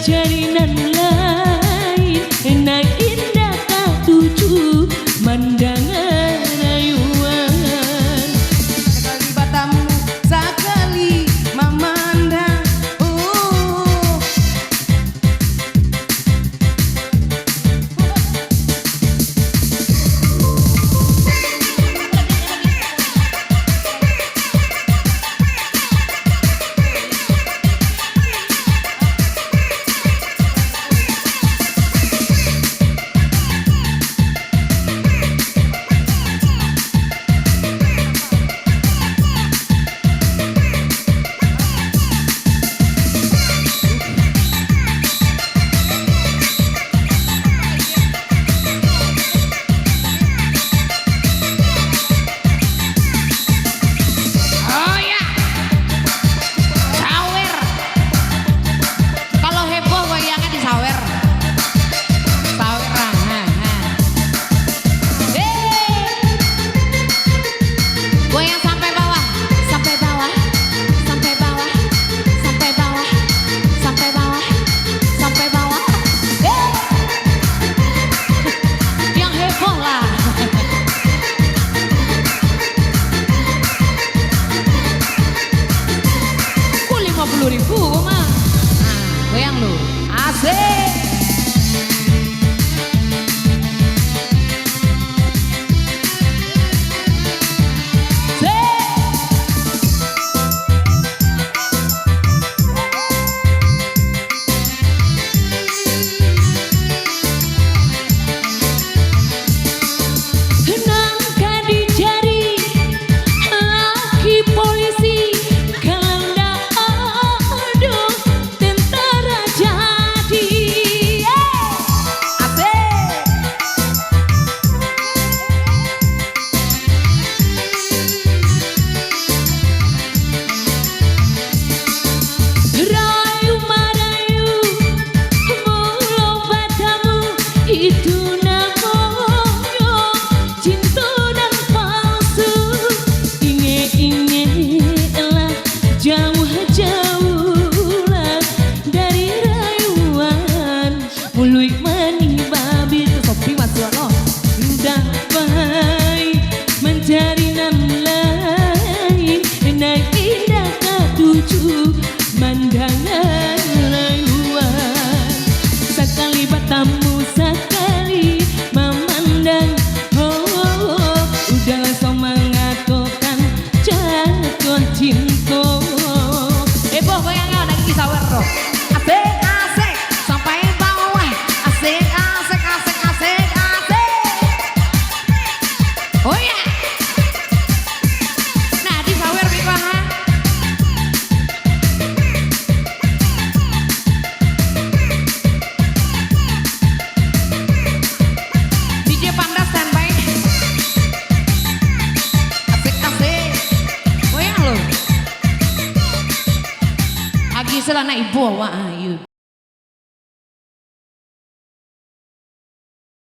jalinan lain, enak indah tak tuju mandangan ayuan. Sekali batamu sekali memandang, Rp50.000 mah. Goyang lu, asik. Itu namanya cinta dan palsu. Inge-ingelah jauh-jauhlah dari rayuan. Mului mani babi sopi masuano udah baik mencari nan lain, enak indah tak tuju mandangan rayuan. Sekali batamu sekali memandang, udah mengatakan jatuh cinta. Boh goyangnya lagi di sawer roh. Asik asik sampai bawah. Asik asik asik asik asik. Oh ya. Nah di sawer biklah. Selana ibu awak